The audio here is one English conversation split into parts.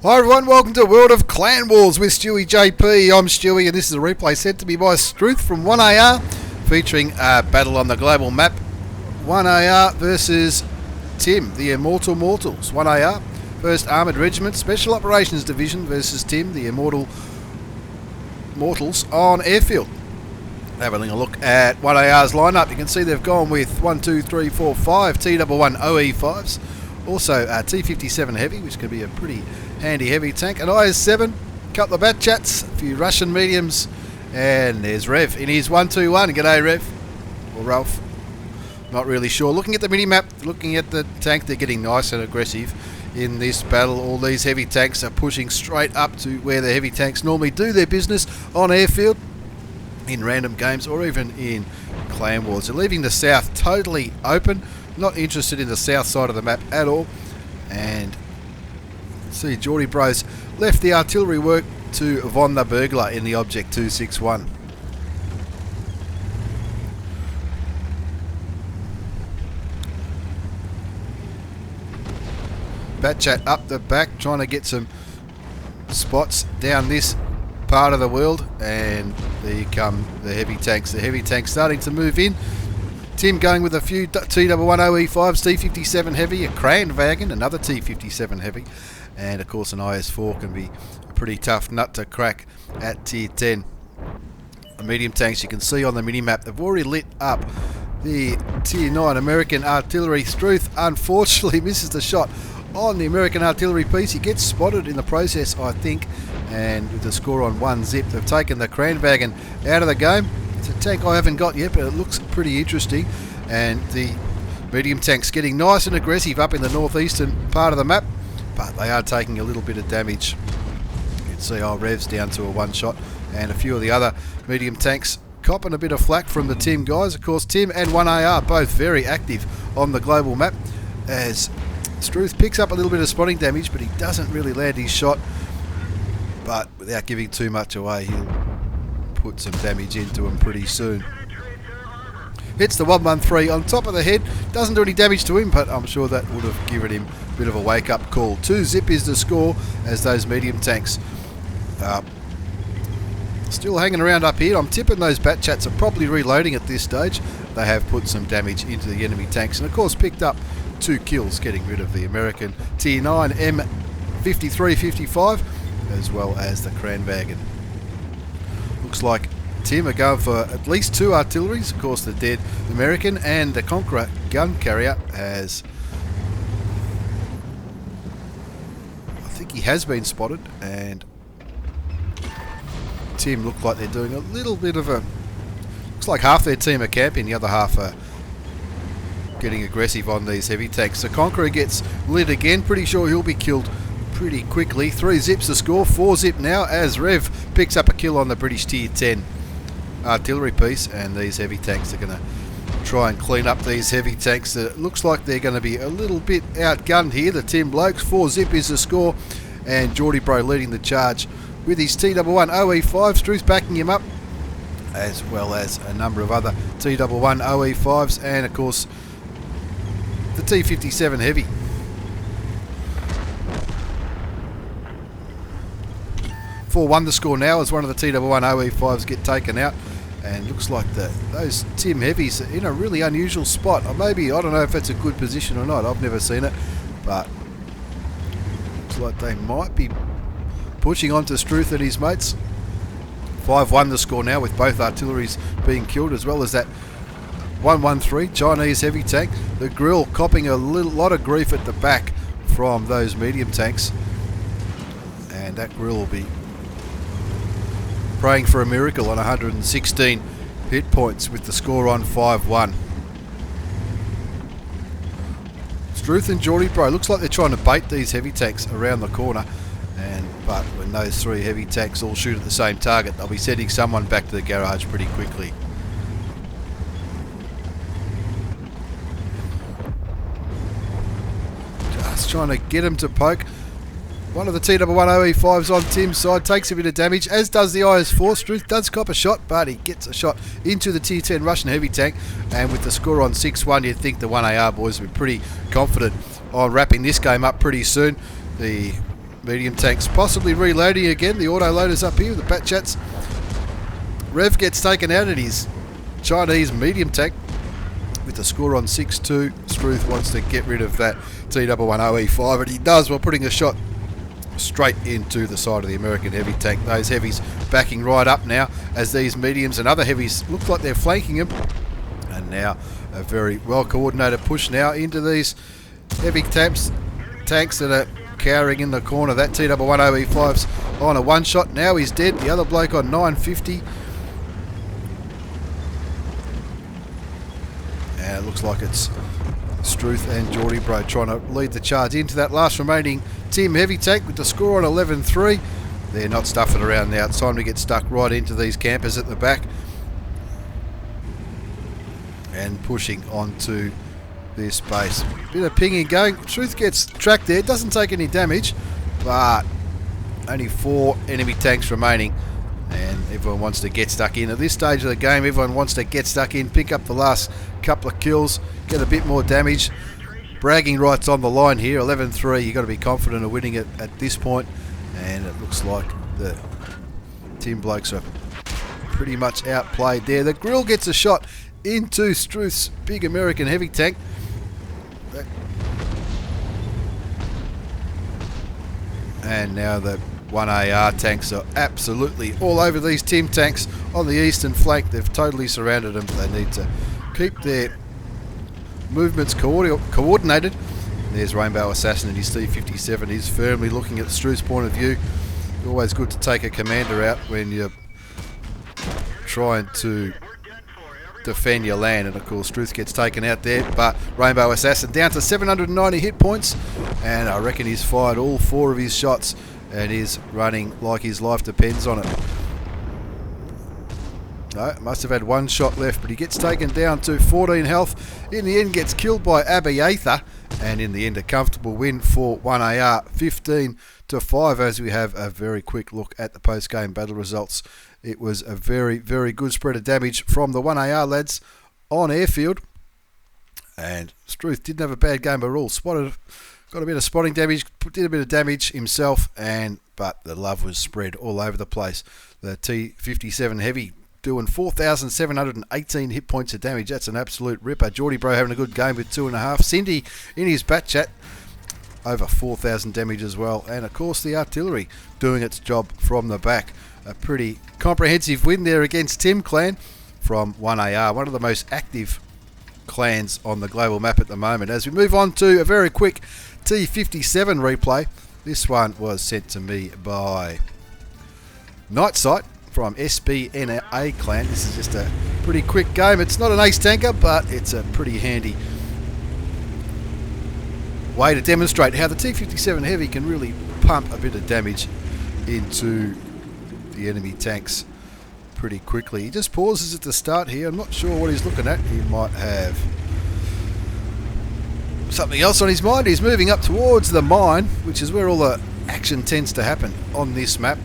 Hi everyone, welcome to World of Clan Wars with stewiejp. I'm Stewie and this is a replay sent to me by Struth from 1AR, featuring a battle on the global map. 1AR versus Tim, the Immortal Mortals. 1AR, 1st Armoured Regiment, Special Operations Division versus Tim, the Immortal Mortals on Airfield. Having a look at 1AR's lineup, you can see they've gone with 5 T11 OE5s. Also a T57 heavy, which could be a pretty handy heavy tank. An IS-7, couple of bat chats, a few Russian mediums, and there's Rev in his 121. G'day Rev, or Ralph, not really sure. Looking at the mini-map, looking at the tank, they're getting nice and aggressive in this battle. All these heavy tanks are pushing straight up to where the heavy tanks normally do their business on Airfield, in random games or even in clan wars. They're leaving the south totally open, not interested in the south side of the map at all. And see, Geordie Bros left the artillery work to Von the Burglar in the Object 261. Batchat up the back, trying to get some spots down this part of the world, and there come the heavy tanks. The heavy tanks starting to move in. Tim going with a few T11 OE5s, T57 heavy, a Kranwagen, another T57 heavy, and of course an IS-4 can be a pretty tough nut to crack at tier 10. The medium tanks you can see on the mini-map, they've already lit up the tier 9 American artillery. Struth unfortunately misses the shot on the American artillery piece. He gets spotted in the process, I think, and with the score on 1 zip, they've taken the Kranwagen out of the game. It's a tank I haven't got yet, but it looks pretty interesting. And the medium tanks getting nice and aggressive up in the northeastern part of the map, but they are taking a little bit of damage. You can see our Rev's down to a 1 shot, and a few of the other medium tanks copping a bit of flack from the Tim guys. Of course, Tim and 1AR both very active on the global map, as Struth picks up a little bit of spotting damage, but he doesn't really land his shot. But without giving too much away, he'll put some damage into him pretty soon. Hits the 113 on top of the head, doesn't do any damage to him, but I'm sure that would have given him a bit of a wake-up call. 2 zip is the score, as those medium tanks still hanging around up here. I'm tipping those bat chats are probably reloading at this stage. They have put some damage into the enemy tanks, and of course picked up 2 kills, getting rid of the American tier 9 M5355, as well as the Kranwagen. Looks like Tim are going for at least 2 artilleries. Of course, the dead American, and the Conqueror gun carrier has, I think he has been spotted, and Tim look like they're doing a little bit of a, looks like half their team are camping, the other half are getting aggressive on these heavy tanks. The Conqueror gets lit again, pretty sure he'll be killed pretty quickly. 3 zips the score, 4 zip now, as Rev picks up a kill on the British tier 10 artillery piece, and these heavy tanks are going to try and clean up these heavy tanks. It looks like they're going to be a little bit outgunned here, the Tim blokes. 4 zip is the score, and Geordie Bro leading the charge with his T11 OE5. Struth backing him up, as well as a number of other T11 OE5s, and of course the T57 heavy. 4-1 the score now, as one of the T11 OE5s get taken out, and looks like those Tim heavies are in a really unusual spot. Or maybe, I don't know if it's a good position or not, I've never seen it, but looks like they might be pushing on to Struth and his mates. 5-1 the score now, with both artilleries being killed, as well as that 113 Chinese heavy tank. The grill copping a lot of grief at the back from those medium tanks, and that grill will be praying for a miracle on 116 hit points with the score on 5-1. Struth and Geordie Bro, looks like they're trying to bait these heavy tanks around the corner, but when those 3 heavy tanks all shoot at the same target, they'll be sending someone back to the garage pretty quickly. Just trying to get him to poke. One of the T11 OE5s on Tim's side takes a bit of damage, as does the IS-4. Struth does cop a shot, but he gets a shot into the tier 10 Russian heavy tank, and with the score on 6-1, you'd think the 1AR boys would be pretty confident on wrapping this game up pretty soon. The medium tanks possibly reloading again. The auto loaders up here, the Batchats. Rev gets taken out at his Chinese medium tank with the score on 6-2. Struth wants to get rid of that T110E5, and he does while putting a shot straight into the side of the American heavy tank. Those heavies backing right up now as these mediums and other heavies look like they're flanking him. And now a very well coordinated push now into these heavy tanks that are cowering in the corner. That T110E5's on a one shot. Now he's dead. The other bloke on 950. And it looks like it's Struth and Geordie Bro trying to lead the charge into that last remaining Tim heavy tank with the score on 11-3. They're not stuffing around now. It's time to get stuck right into these campers at the back and pushing onto this base. Bit of pinging going. Struth gets tracked there. Doesn't take any damage, but only 4 enemy tanks remaining. And everyone wants to get stuck in. At this stage of the game, everyone wants to get stuck in, pick up the last couple of kills, get a bit more damage. Bragging rights on the line here. 11-3. You've got to be confident of winning it at this point. And it looks like the Tim blokes are pretty much outplayed there. The grill gets a shot into Struth's big American heavy tank. And now the 1AR tanks are absolutely all over these Tim tanks on the eastern flank. They've totally surrounded them. They need to keep their movements coordinated. There's Rainbow Assassin and his T57. He's firmly looking at Struth's point of view. Always good to take a commander out when you're trying to defend your land, and of course Struth gets taken out there, but Rainbow Assassin down to 790 hit points, and I reckon he's fired all 4 of his shots and is running like his life depends on it. No, must have had 1 shot left, but he gets taken down to 14 health. In the end gets killed by Abiatha, and in the end a comfortable win for 1AR, 15-5, as we have a very quick look at the post-game battle results. It was a very, very good spread of damage from the 1AR lads on Airfield. And Struth didn't have a bad game at all. Got a bit of spotting damage, did a bit of damage himself, but the love was spread all over the place. The T57 heavy doing 4,718 hit points of damage. That's an absolute ripper. Geordie Bro having a good game with 2.5. Cindy in his bat chat over 4,000 damage as well. And of course the artillery doing its job from the back. A pretty comprehensive win there against Tim Clan from 1AR, one of the most active clans on the global map at the moment. As we move on to a very quick T57 replay, this one was sent to me by Nightsight from SBNA clan. This is just a pretty quick game. It's not an ace tanker, but it's a pretty handy way to demonstrate how the T57 heavy can really pump a bit of damage into the enemy tanks pretty quickly. He just pauses at the start here. I'm not sure what he's looking at. He might have something else on his mind. He's moving up towards the mine, which is where all the action tends to happen on this map.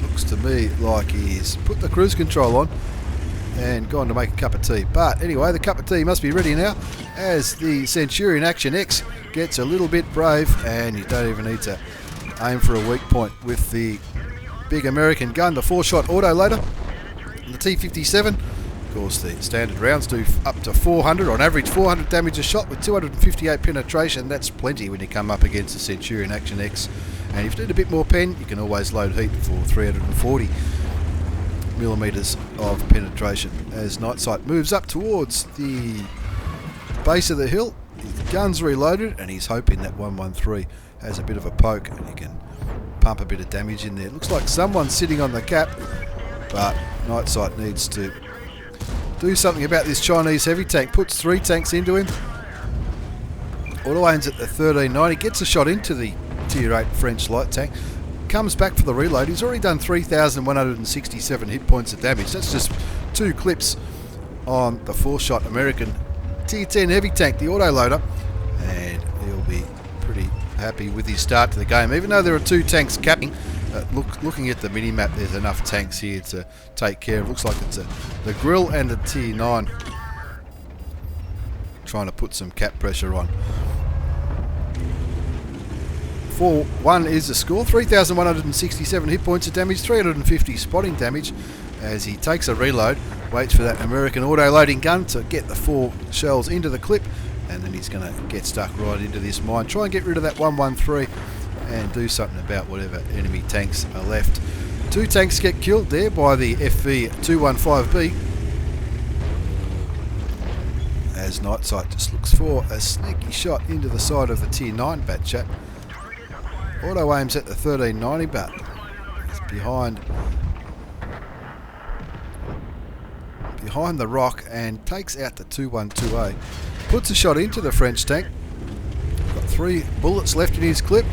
Looks to me like he's put the cruise control on and gone to make a cup of tea. But anyway, the cup of tea must be ready now as the Centurion Action X gets a little bit brave, and you don't even need to aim for a weak point with the big American gun, the 4-shot auto loader. And the T57, of course, the standard rounds do up to 400, on average 400 damage a shot with 258 penetration. That's plenty when you come up against the Centurion Action X. And if you need a bit more pen, you can always load heat for 340 millimeters of penetration. As Nightsight moves up towards the base of the hill, his gun's reloaded, and he's hoping that 113 has a bit of a poke and he can pump a bit of damage in there. Looks like someone's sitting on the cap, but Nightsight needs to do something about this Chinese heavy tank. Puts 3 tanks into him. Auto aims at the 1390, gets a shot into the Tier 8 French light tank. Comes back for the reload. He's already done 3,167 hit points of damage. That's just 2 clips on the 4-shot American Tier 10 heavy tank, the auto loader, and he'll be pretty happy with his start to the game. Even though there are 2 tanks capping, looking at the mini-map, there's enough tanks here to take care of. Looks like it's the grill and the Tier 9 trying to put some cap pressure on. 4-1 is the score. 3,167 hit points of damage, 350 spotting damage as he takes a reload, waits for that American auto-loading gun to get the 4 shells into the clip, and then he's going to get stuck right into this mine. Try and get rid of that 113 and do something about whatever enemy tanks are left. 2 tanks get killed there by the FV215B. As Nightsight just looks for a sneaky shot into the side of the Tier 9 bat chat. Auto aims at the 1390, but it's behind the rock and takes out the 212A. Puts a shot into the French tank. Got 3 bullets left in his clip.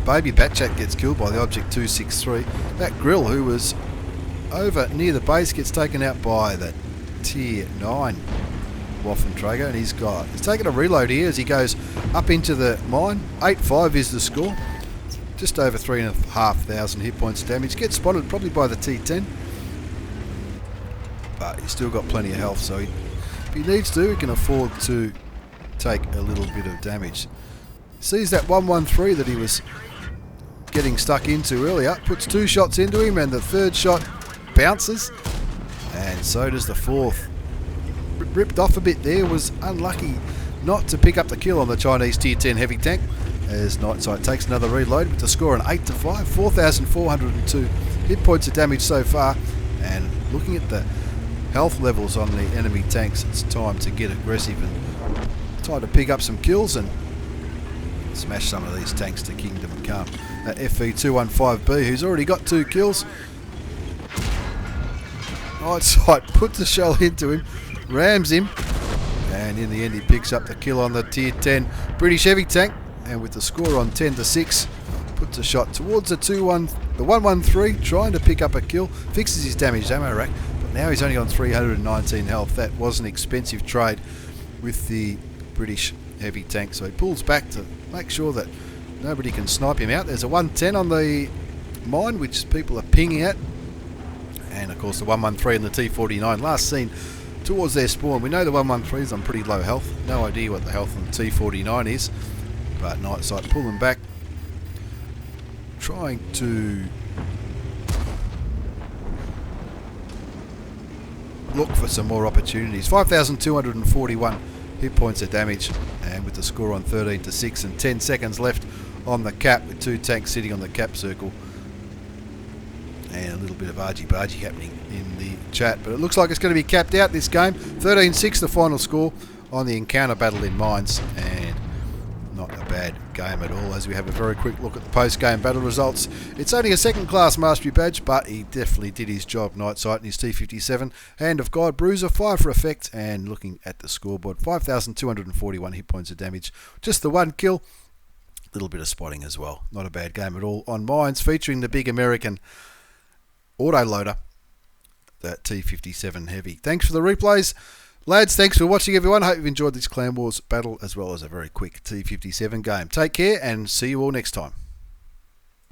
Baby Batchat gets killed by the Object 263. That Grill, who was over near the base, gets taken out by the Tier 9 Waffentrager, and he's taking a reload here as he goes up into the mine. 8-5 is the score. Just over 3,500 hit points of damage. Gets spotted probably by the T10, but he's still got plenty of health, so if he needs to, he can afford to take a little bit of damage. Sees that 113 that he was getting stuck into earlier, puts 2 shots into him, and the 3rd shot bounces, and so does the 4th. Ripped off a bit there, was unlucky not to pick up the kill on the Chinese Tier 10 heavy tank, as Nightsight takes another reload with the score an 8-5, 4,402 hit points of damage so far. And looking at the health levels on the enemy tanks, it's time to get aggressive and try to pick up some kills and smash some of these tanks to kingdom come. That FV215B, who's already got 2 kills. Nightsight puts a shell into him, rams him, and in the end he picks up the kill on the Tier 10 British heavy tank, and with the score on 10-6, puts a shot towards the 113, trying to pick up a kill, fixes his damaged ammo rack, but now he's only on 319 health. That was an expensive trade with the British heavy tank, so he pulls back to make sure that nobody can snipe him out. There's a 110 on the mine which people are pinging at, and of course the 113 and the T49 last seen towards their spawn. We know the 113 is on pretty low health, no idea what the health on the T49 is, but Nightsight pulling back, trying to look for some more opportunities. 5,241 hit points of damage, and with the score on 13-6 and 10 seconds left on the cap, with 2 tanks sitting on the cap circle, and a little bit of argy-bargy happening in the chat, but it looks like it's going to be capped out this game. 13-6 the final score on the encounter battle in mines, and not a bad game at all as we have a very quick look at the post-game battle results. It's only a 2nd class mastery badge, but he definitely did his job. Nightsight and his T57, Hand of God, Bruiser, 5 for effect, and looking at the scoreboard, 5,241 hit points of damage, just the 1 kill, a little bit of spotting as well. Not a bad game at all on mines, featuring the big American autoloader, that T57 heavy. Thanks for the replays, lads. Thanks for watching, everyone. Hope you've enjoyed this Clan Wars battle as well as a very quick T57 game. Take care and see you all next time.